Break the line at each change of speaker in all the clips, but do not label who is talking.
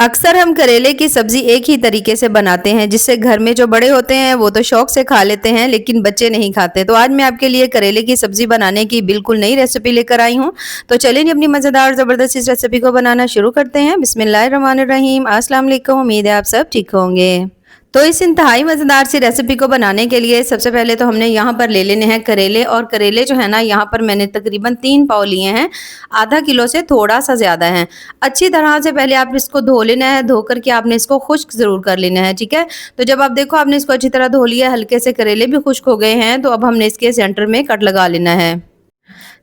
अक्सर हम करेले की सब्जी एक ही तरीके से बनाते हैं जिससे घर में जो बड़े होते हैं वो तो शौक से खा लेते हैं लेकिन बच्चे नहीं खाते। तो आज मैं आपके लिए करेले की सब्जी बनाने की बिल्कुल नई रेसिपी लेकर आई हूँ। तो चलिए अपनी मज़ेदार और ज़बरदस्त इस रेसिपी को बनाना शुरू करते हैं। बिस्मिल्लाहिर्रहमानिर्रहीम। अस्सलाम वालेकुम। उम्मीद है आप सब ठीक होंगे। तो इस इंतहाई मज़ेदार सी रेसिपी को बनाने के लिए सबसे पहले तो हमने यहाँ पर ले लेने हैं करेले। और करेले जो है ना, यहाँ पर मैंने तकरीबन 3 पाव लिए हैं। आधा किलो से थोड़ा सा ज़्यादा है। अच्छी तरह से पहले आप इसको धो लेना है। धो करके आपने इसको खुश्क ज़रूर कर लेना है, ठीक है। तो जब आप देखो आपने इसको अच्छी तरह धो लिया, हल्के से करेले भी खुश्क हो गए हैं, तो अब हमने इसके सेंटर में कट लगा लेना है।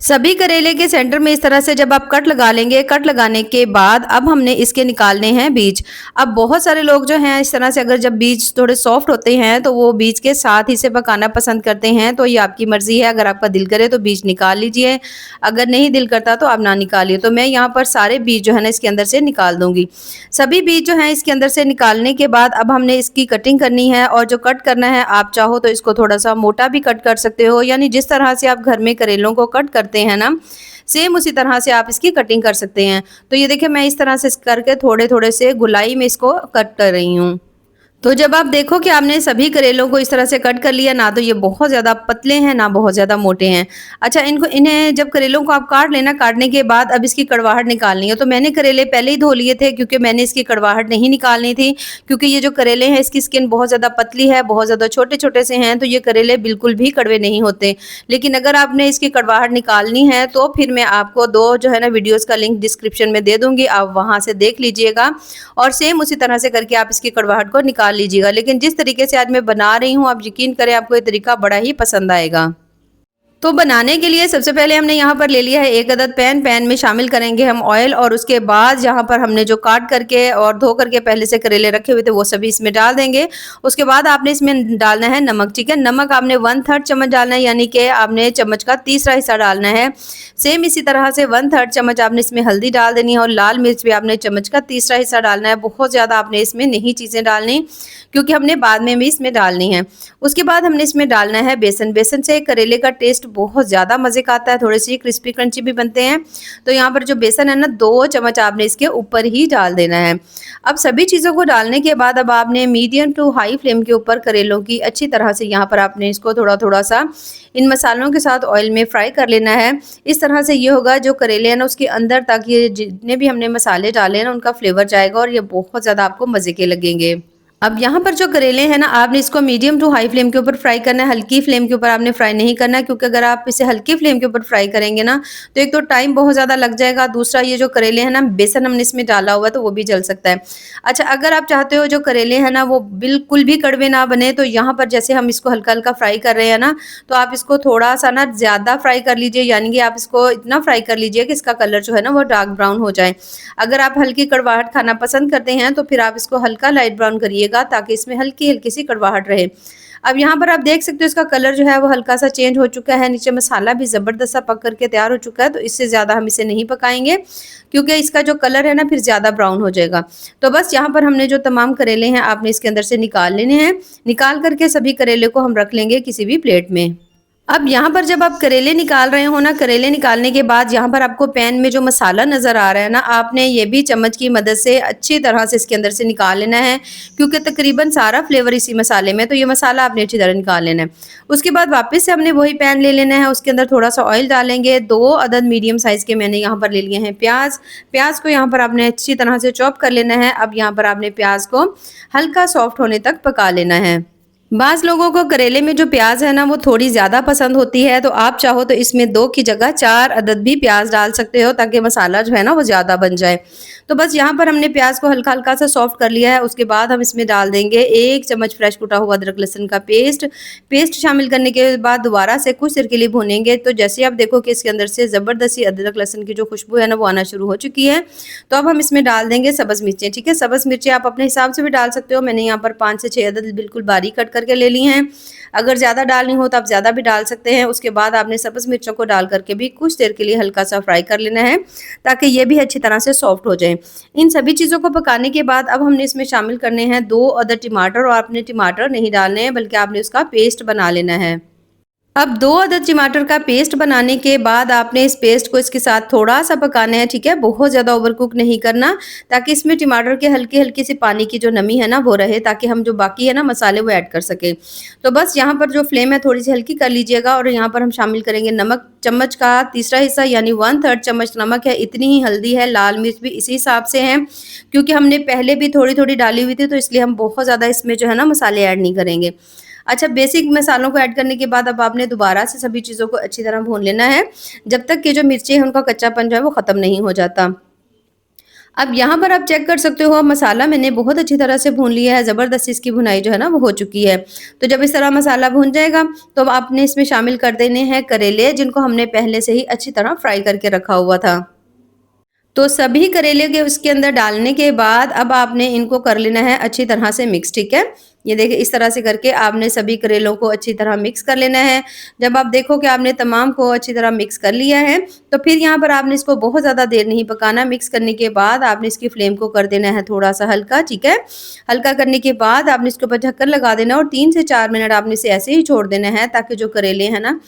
सभी करेले के सेंटर में इस तरह से जब आप कट लगा लेंगे, कट लगाने के बाद अब हमने इसके निकालने हैं बीज। अब बहुत सारे लोग जो हैं इस तरह से, अगर जब बीज थोड़े सॉफ्ट होते हैं तो वो बीज के साथ ही से पकाना पसंद करते हैं। तो ये आपकी मर्जी है, अगर आपका दिल करे तो बीज निकाल लीजिए, अगर नहीं दिल करता तो आप ना निकालिए। तो मैं यहाँ पर सारे बीज जो है ना इसके अंदर से निकाल दूंगी। सभी बीज जो है इसके अंदर से निकालने के बाद अब हमने इसकी कटिंग करनी है। और जो कट करना है, आप चाहो तो इसको थोड़ा सा मोटा भी कट कर सकते हो, यानी जिस तरह से आप घर में करेलों को कट करते हैं ना, सेम उसी तरह से आप इसकी कटिंग कर सकते हैं। तो ये देखिए मैं इस तरह से करके थोड़े थोड़े से गुलाई में इसको कट कर रही हूँ। तो जब आप देखो कि आपने सभी करेलों को इस तरह से कट कर लिया, ना तो ये बहुत ज़्यादा पतले हैं ना बहुत ज़्यादा मोटे हैं। अच्छा, इन्हें जब करेलों को आप काट लेना, काटने के बाद अब इसकी कड़वाहट निकालनी है। तो मैंने करेले पहले ही धो लिए थे क्योंकि मैंने इसकी कड़वाहट नहीं निकालनी थी। क्योंकि ये जो करेले हैं इसकी स्किन बहुत ज़्यादा पतली है, बहुत ज़्यादा छोटे छोटे से हैं, तो ये करेले बिल्कुल भी कड़वे नहीं होते। लेकिन अगर आपने इसकी कड़वाहट निकालनी है तो फिर मैं आपको 2 जो है ना वीडियोज़ का लिंक डिस्क्रिप्शन में दे दूँगी, आप वहाँ से देख लीजिएगा और सेम उसी तरह से करके आप इसकी कड़वाहट को निकाल लीजिएगा। लेकिन जिस तरीके से आज मैं बना रही हूँ, आप यकीन करें आपको ये तरीका बड़ा ही पसंद आएगा। तो बनाने के लिए सबसे पहले हमने यहाँ पर ले लिया है 1 अदद पैन। पैन में शामिल करेंगे हम ऑयल, और उसके बाद यहाँ पर हमने जो काट करके और धो करके पहले से करेले रखे हुए थे वो सभी इसमें डाल देंगे। उसके बाद आपने इसमें डालना है नमक, ठीक है। नमक आपने 1/3 चम्मच डालना है, यानी कि आपने चम्मच का तीसरा हिस्सा डालना है। सेम इसी तरह से 1/3 चम्मच आपने इसमें हल्दी डाल देनी है, और लाल मिर्च भी आपने चम्मच का तीसरा हिस्सा डालना है। बहुत ज़्यादा आपने इसमें नहीं चीज़ें डालनी, क्योंकि हमने बाद में भी इसमें डालनी है। उसके बाद हमने इसमें डालना है बेसन। बेसन से करेले का टेस्ट बहुत ज़्यादा मज़े का आता है, थोड़े से क्रिस्पी क्रंची भी बनते हैं। तो यहाँ पर जो बेसन है ना, 2 चम्मच आपने इसके ऊपर ही डाल देना है। अब सभी चीज़ों को डालने के बाद अब आपने मीडियम टू हाई फ्लेम के ऊपर करेलों की अच्छी तरह से यहाँ पर आपने इसको थोड़ा थोड़ा सा इन मसालों के साथ ऑयल में फ्राई कर लेना है। इस तरह से ये होगा जो करेले हैं ना उसके अंदर तक ये जितने भी हमने मसाले डाले हैं ना उनका फ्लेवर जाएगा, और ये बहुत ज़्यादा आपको मज़े के लगेंगे। अब यहाँ पर जो करेले हैं ना, आपने इसको मीडियम टू हाई फ्लेम के ऊपर फ्राई करना है, हल्की फ्लेम के ऊपर आपने फ्राई नहीं करना, क्योंकि अगर आप इसे हल्की फ्लेम के ऊपर फ्राई करेंगे ना तो एक तो टाइम बहुत ज़्यादा लग जाएगा, दूसरा ये जो करेले हैं ना बेसन हमने इसमें डाला हुआ है तो वो भी जल सकता है। अच्छा, अगर आप चाहते हो जो करेले हैं ना वो बिल्कुल भी कड़वे ना बने, तो यहाँ पर जैसे हम इसको हल्का हल्का फ्राई कर रहे हैं ना, तो आप इसको थोड़ा सा ना ज़्यादा फ्राई कर लीजिए, यानी कि आप इसको इतना फ्राई कर लीजिए कि इसका कलर जो है ना वो डार्क ब्राउन हो जाए। अगर आप हल्की कड़वाहट खाना पसंद करते हैं तो फिर आप इसको हल्का लाइट ब्राउन करिएगा, ताकि इसमें हल्की हल्की सी कड़वाहट रहे। अब यहाँ पर आप देख सकते हो इसका कलर जो है वो हल्का सा चेंज हो चुका है, नीचे मसाला भी ज़बरदस्त सा पक करके तैयार हो चुका है। तो इससे ज़्यादा हम इसे नहीं पकाएंगे, क्योंकि इसका जो कलर है ना फिर ज़्यादा ब्राउन हो जाएगा। तो बस यहाँ पर हमने जो तमाम करेले हैं आपने इसके अंदर से निकाल लेने हैं। निकाल करके सभी करेले को हम रख लेंगे किसी भी प्लेट में। अब यहाँ पर जब आप करेले निकाल रहे हो ना, करेले निकालने के बाद यहाँ पर आपको पैन में जो मसाला नज़र आ रहा है ना, आपने ये भी चम्मच की मदद से अच्छी तरह से इसके अंदर से निकाल लेना है, क्योंकि तकरीबन सारा फ्लेवर इसी मसाले में, तो ये मसाला आपने अच्छी तरह निकाल लेना है। उसके बाद वापस से हमने वही पैन ले लेना है, उसके अंदर थोड़ा सा ऑयल डालेंगे। 2 अदद मीडियम साइज़ के मैंने यहाँ पर ले लिए हैं प्याज। प्याज को यहाँ पर आपने अच्छी तरह से चॉप कर लेना है। अब यहाँ पर आपने प्याज को हल्का सॉफ्ट होने तक पका लेना है। बाज़ लोगों को करेले में जो प्याज है ना वो थोड़ी ज़्यादा पसंद होती है, तो आप चाहो तो इसमें 2 की जगह 4 अदद भी प्याज डाल सकते हो, ताकि मसाला जो है ना वो ज़्यादा बन जाए। तो बस यहाँ पर हमने प्याज को हल्का हल्का सा सॉफ्ट कर लिया है। उसके बाद हम इसमें डाल देंगे 1 चम्मच फ्रेश कुटा हुआ अदरक लहसुन का पेस्ट शामिल करने के बाद दोबारा से कुछ देर के लिए भूनेंगे। तो जैसे आप देखो कि इसके अंदर से ज़बरदस्त सी अदरक लहसुन की जो खुशबू है ना वो आना शुरू हो चुकी है। तो अब हम इसमें डाल देंगे सब्ज़ मिर्चें, ठीक है। सब्ज़ मिर्चें आप अपने हिसाब से भी डाल सकते हो। मैंने यहाँ पर 5 से 6 अदद बिल्कुल बारीक कट करके ले ली हैं। अगर ज़्यादा डालनी हो तो आप ज़्यादा भी डाल सकते हैं। उसके बाद आपने सब्ज़ मिर्चों को डाल करके भी कुछ देर के लिए हल्का सा फ्राई कर लेना है, ताकि ये भी अच्छी तरह से सॉफ्ट हो जाए। इन सभी चीज़ों को पकाने के बाद अब हमने इसमें शामिल करने हैं 2 अदद टमाटर, और आपने टमाटर नहीं डालने हैं बल्कि आपने उसका पेस्ट बना लेना है। अब 2 अदद टमाटर का पेस्ट बनाने के बाद आपने इस पेस्ट को इसके साथ थोड़ा-सा पकाना है, ठीक है? बहुत ज़्यादा ओवरकुक नहीं करना, ताकि इसमें टमाटर के हल्की-हल्की सी पानी की जो नमी है ना वो रहे, ताकि हम जो बाकी है ना मसाले वो ऐड कर सकें। तो बस यहाँ पर जो फ्लेम है थोड़ी-सी हल्की कर लीजिएगा और यहाँ पर हम शामिल करेंगे नमक, चम्मच का तीसरा हिस्सा यानी 1/3 चम्मच नमक है, इतनी ही हल्दी है, लाल मिर्च भी इसी हिसाब से है, क्योंकि हमने पहले भी थोड़ी-थोड़ी डाली हुई थी, तो इसलिए हम बहुत ज़्यादा इसमें जो है ना मसाले ऐड नहीं करेंगे। अच्छा, बेसिक मसालों को ऐड करने के बाद अब आपने दोबारा से सभी चीज़ों को अच्छी तरह भून लेना है, जब तक कि जो मिर्ची है उनका कच्चापन जो है वो ख़त्म नहीं हो जाता। अब यहाँ पर आप चेक कर सकते हो मसाला मैंने बहुत अच्छी तरह से भून लिया है, ज़बरदस्त इसकी भुनाई जो है ना वो हो चुकी है। तो जब इस तरह मसाला भुन जाएगा तो अब आपने इसमें शामिल कर देने हैं करेले, जिनको हमने पहले से ही अच्छी तरह फ्राई करके रखा हुआ था। तो सभी करेले के उसके अंदर डालने के बाद अब आपने इनको कर लेना है अच्छी तरह से मिक्स, ठीक है? ये देखिए इस तरह से करके आपने सभी करेलों को अच्छी तरह मिक्स कर लेना है। जब आप देखो कि आपने तमाम को अच्छी तरह मिक्स कर लिया है, तो फिर यहाँ पर आपने इसको बहुत ज़्यादा देर नहीं पकाना। मिक्स करने के बाद आपने इसकी फ्लेम को कर देना है थोड़ा-सा हल्का, ठीक है? हल्का करने के बाद आपने इसके ऊपर ढक्कन लगा देना और 3 से 4 मिनट आपने इसे ऐसे ही छोड़ देना है, ताकि जो करेले हैं ना,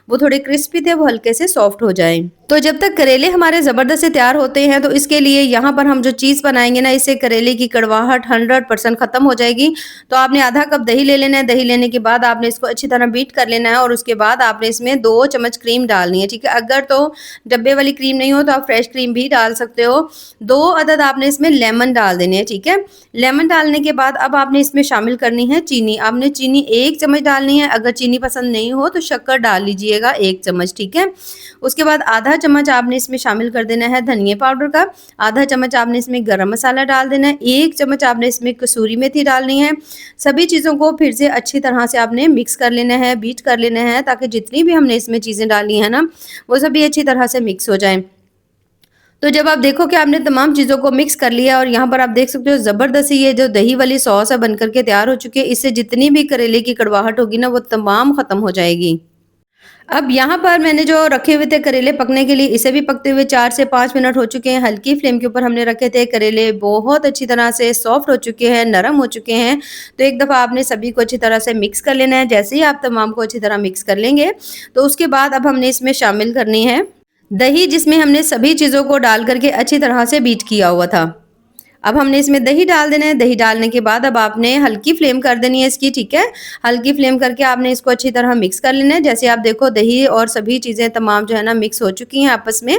वो थोड़े क्रिस्पी थे, वो हल्के से सॉफ्ट हो जाएँ। तो जब तक करेले हमारे ज़बरदस्त से तैयार होते हैं, तो इसके लिए यहाँ पर हम जो चीज़ बनाएँगे ना, इससे करेले की कड़वाहट 100% ख़त्म हो जाएगी। तो आपने आधा कप दही ले लेना है, दही लेने के बाद आपने इसको अच्छी तरह बीट कर लेना है और उसके बाद आपने इसमें 2 चम्मच क्रीम डालनी है, ठीक है? अगर तो डब्बे वाली क्रीम नहीं हो तो आप फ्रेश क्रीम भी डाल सकते हो। 2 अदद आपने इसमें लेमन डाल देने हैं, ठीक है? लेमन डालने के बाद अब आपने इसमें शामिल करनी है चीनी। आपने चीनी 1 चम्मच डालनी है, अगर चीनी पसंद नहीं हो तो शक्कर डाल लीजिएगा 1 चम्मच, ठीक है? उसके बाद आधा चम्मच आपने इसमें शामिल कर देना है धनिया पाउडर का, आधा चम्मच आपने इसमें गरम मसाला डाल देना है, 1 चम्मच आपने इसमें कसूरी मेथी डालनी है। सभी चीज़ों को फिर से अच्छी तरह से आपने मिक्स कर लेना है, बीट कर लेना है, ताकि जितनी भी हमने इसमें चीज़ें डाली हैं ना, वो सभी अच्छी तरह से मिक्स हो जाएँ। तो जब आप देखो कि आपने तमाम चीज़ों को मिक्स कर लिया और यहाँ पर आप देख सकते हो ज़बरदस्त सी ये जो दही वाली सॉस है बनकर के तैयार हो चुकी है। इससे जितनी भी करेले की कड़वाहट होगी ना, वो तमाम ख़त्म हो जाएगी। अब यहाँ पर मैंने जो रखे हुए थे करेले पकने के लिए, इसे भी पकते हुए 4 से 5 मिनट हो चुके हैं। हल्की फ्लेम के ऊपर हमने रखे थे, करेले बहुत अच्छी तरह से सॉफ्ट हो चुके हैं, नरम हो चुके हैं। तो एक दफ़ा आपने सभी को अच्छी तरह से मिक्स कर लेना है। जैसे ही आप तमाम को अच्छी तरह मिक्स कर लेंगे, तो उसके बाद अब हमने इसमें शामिल करनी है दही, जिसमें हमने सभी चीज़ों को डाल करके अच्छी तरह से बीट किया हुआ था। अब हमने इसमें दही डाल देना है, दही डालने के बाद अब आपने हल्की फ्लेम कर देनी है इसकी, ठीक है? हल्की फ्लेम करके आपने इसको अच्छी तरह मिक्स कर लेना है। जैसे आप देखो दही और सभी चीज़ें तमाम जो है ना मिक्स हो चुकी हैं आपस में,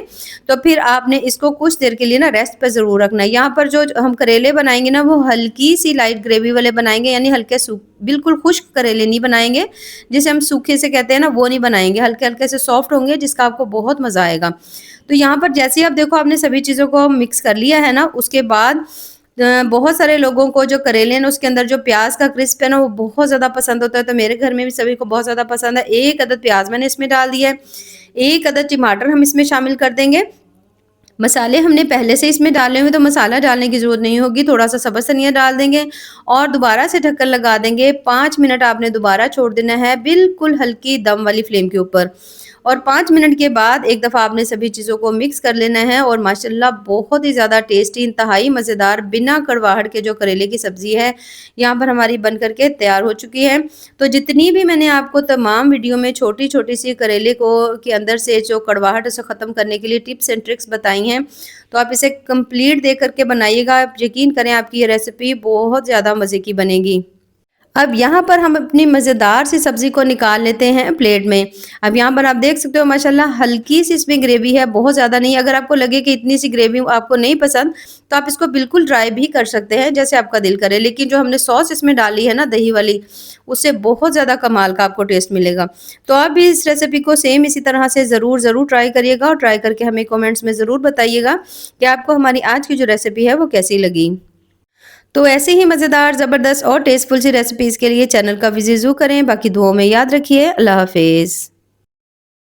तो फिर आपने इसको कुछ देर के लिए ना रेस्ट पे ज़रूर रखना है। यहाँ पर जो हम करेले बनाएँगे ना, वो हल्की-सी लाइट ग्रेवी वाले बनाएँगे, यानी हल्के बिल्कुल खुश्क करेले नहीं बनाएँगे, जिसे हम सूखे से कहते हैं ना, वो नहीं बनाएँगे। हल्के-हल्के से सॉफ्ट होंगे, जिसका आपको बहुत मज़ा आएगा। तो यहाँ पर जैसे ही आप देखो आपने सभी चीज़ों को मिक्स कर लिया है ना, उसके बाद बहुत सारे लोगों को जो करेले हैं ना, उसके अंदर जो प्याज़ का क्रिस्प है ना, वो बहुत ज़्यादा पसंद होता है। तो मेरे घर में भी सभी को बहुत ज़्यादा पसंद है। 1 अदद प्याज़ मैंने इसमें डाल दिया है, 1 अदद टमाटर हम इसमें शामिल कर देंगे। मसाले हमने पहले से इसमें डाले हुए, तो मसाला डालने की ज़रूरत नहीं होगी, थोड़ा-सा सब्ज़ धनिया डाल देंगे और दोबारा से ढक्कन लगा देंगे। 5 मिनट आपने दोबारा छोड़ देना है, बिल्कुल हल्की दम वाली फ्लेम के ऊपर। और 5 मिनट के बाद एक दफ़ा आपने सभी चीज़ों को मिक्स कर लेना है और माशाल्लाह बहुत ही ज़्यादा टेस्टी, इंतहाई मज़ेदार, बिना कड़वाहट के जो करेले की सब्ज़ी है, यहाँ पर हमारी बन कर के तैयार हो चुकी है। तो जितनी भी मैंने आपको तमाम वीडियो में छोटी-छोटी सी करेले को के अंदर से जो कड़वाहट उसे ख़त्म करने के लिए टिप्स एंड ट्रिक्स बताई हैं, तो आप इसे कंप्लीट देख कर के बनाइएगा। आप यकीन करें आपकी ये रेसिपी बहुत ज़्यादा मज़े की बनेगी। अब यहाँ पर हम अपनी मज़ेदार सी सब्ज़ी को निकाल लेते हैं प्लेट में। अब यहाँ पर आप देख सकते हो माशाल्लाह हल्की सी इसमें ग्रेवी है, बहुत ज़्यादा नहीं। अगर आपको लगे कि इतनी सी ग्रेवी आपको नहीं पसंद, तो आप इसको बिल्कुल ड्राई भी कर सकते हैं, जैसे आपका दिल करे। लेकिन जो हमने सॉस इसमें डाली है ना दही वाली, उससे बहुत ज़्यादा कमाल का आपको टेस्ट मिलेगा। तो आप भी इस रेसिपी को सेम इसी तरह से ज़रूर ट्राई करिएगा और ट्राई करके हमें कमेंट्स में ज़रूर बताइएगा कि आपको हमारी आज की जो रेसिपी है वो कैसी लगी। तो ऐसे ही मज़ेदार, ज़बरदस्त और टेस्टफुल सी रेसिपीज़ के लिए चैनल का विज़िट ज़रूर करें। बाकी दुआओं में याद रखिए। अल्लाह हाफ़िज़।